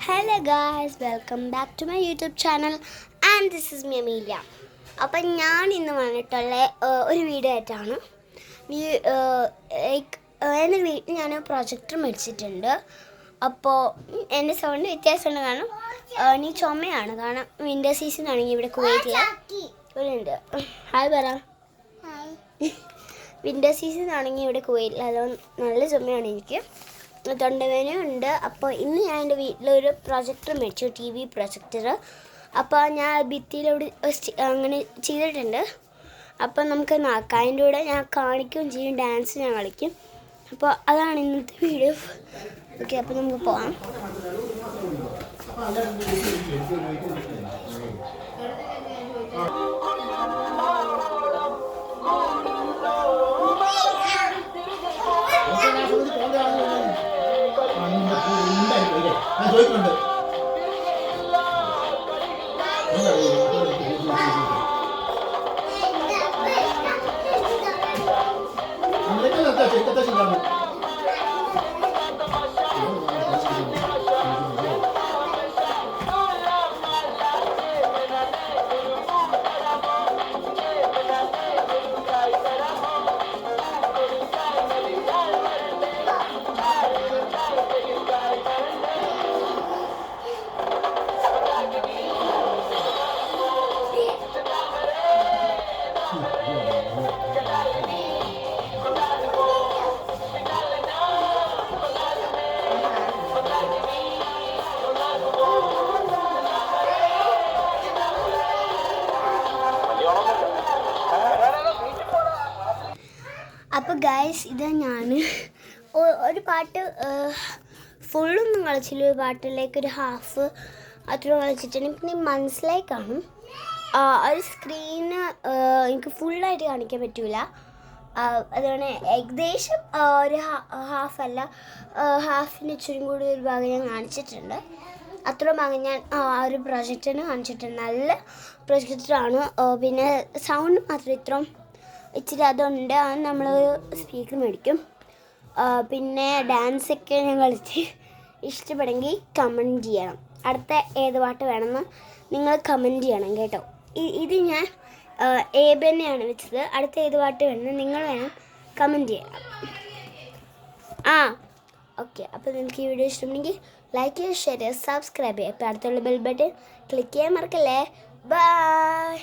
Hello guys, welcome back to my YouTube channel and this is me Amelia. അപ്പോൾ ഞാൻ ഇന്ന് വന്നിട്ടുള്ള ഒരു വീഡിയോ ആയിട്ടാണ്. എൻ്റെ വീട്ടിൽ ഞാൻ പ്രൊജക്ടർ മേടിച്ചിട്ടുണ്ട്. അപ്പോൾ എൻ്റെ സൗണ്ട് വ്യത്യാസമുണ്ട്, കാരണം നീ ചുമയാണ്. കാരണം വിൻ്റർ സീസൺ ആണെങ്കിൽ ഇവിടെ കുവൈറ്റിൽ ഉണ്ട്. ഹായ് പറ. വിൻ്റർ സീസൺ ആണെങ്കിൽ ഇവിടെ കുവൈറ്റിൽ അത് നല്ല ചുമയാണ്, എനിക്ക് തൊണ്ടവേദനയും ഉണ്ട്. അപ്പോൾ ഇന്ന് ഞാൻ എൻ്റെ വീട്ടിലൊരു പ്രൊജക്ടർ മേടിച്ചു, TV പ്രൊജക്ടർ. അപ്പോൾ ഞാൻ ഭിത്തിയിലൂടെ അങ്ങനെ ചെയ്തിട്ടുണ്ട്. അപ്പോൾ നമുക്ക് നോക്കാം. അതിൻ്റെ കൂടെ ഞാൻ കാണിക്കുകയും ചെയ്യും, ഡാൻസ് ഞാൻ കളിക്കും. അപ്പോൾ അതാണ് ഇന്നത്തെ വീഡിയോ. ഓക്കെ, അപ്പോൾ നമുക്ക് പോകാം. ചോദിക്കുന്നുണ്ട്. അപ്പോൾ ഗൈസ്, ഇത് ഞാൻ ഒരു പാട്ട് ഫുള്ളൊന്നും കളിച്ചില്ല. ഒരു പാട്ടിലേക്ക് ഒരു ഹാഫ് അത്ര കളിച്ചിട്ടുണ്ട്. പിന്നെ മനസ്സിലായി കാണും. ഒരു സ്ക്രീന് എനിക്ക് ഫുള്ളായിട്ട് കാണിക്കാൻ പറ്റില്ല. അതുകൊണ്ട് ഏകദേശം ഒരു ഹാഫല്ല, ഹാഫിന് ഇച്ചിരി കൂടി ഒരു ഭാഗം ഞാൻ കാണിച്ചിട്ടുണ്ട്. അത്ര ഭാഗം ഞാൻ ഒരു പ്രൊജക്ടറിന് കാണിച്ചിട്ടുണ്ട്. നല്ല പ്രൊജക്ടറാണ്. പിന്നെ സൗണ്ട് മാത്രം ഇച്ചിരി അതുണ്ട്. അത് നമ്മൾ സ്പീക്കർ മേടിക്കും. പിന്നെ ഡാൻസൊക്കെ ഞാൻ കളിച്ച് ഇഷ്ടപ്പെടുമെങ്കിൽ കമൻറ്റ് ചെയ്യണം. അടുത്ത ഏത് പാട്ട് വേണമെന്ന് നിങ്ങൾ കമൻറ്റ് ചെയ്യണം കേട്ടോ. ഇത് ഞാൻ തന്നെയാണ് വെച്ചത്. അടുത്ത ഏത് പാട്ട് വേണമെന്ന് നിങ്ങൾ വേണം കമൻറ്റ് ചെയ്യണം. ഓക്കെ, അപ്പോൾ നിങ്ങൾക്ക് ഈ വീഡിയോ ഇഷ്ടപ്പെടുമെങ്കിൽ ലൈക്ക് ചെയ്യുക, ഷെയർ ചെയ്യുക, സബ്സ്ക്രൈബ് ചെയ്യുക. അപ്പോൾ അടുത്തുള്ള ബെൽ ബട്ടൺ ക്ലിക്ക് ചെയ്യാൻ മറക്കല്ലേ. ബൈ.